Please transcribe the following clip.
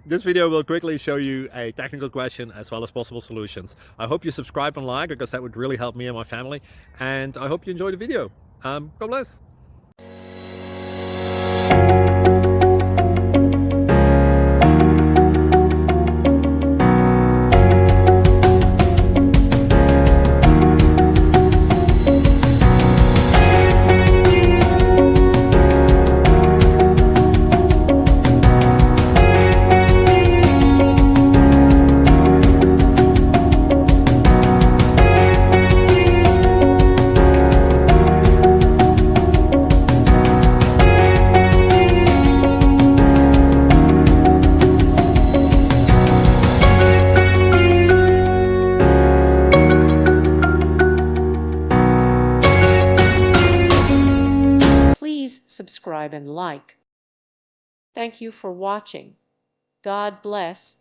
This video will quickly show you a technical question as well as possible solutions. I hope you subscribe and like, because that would really help me and my family. And I hope you enjoy the video. God bless. Please subscribe and like. Thank you for watching. God bless.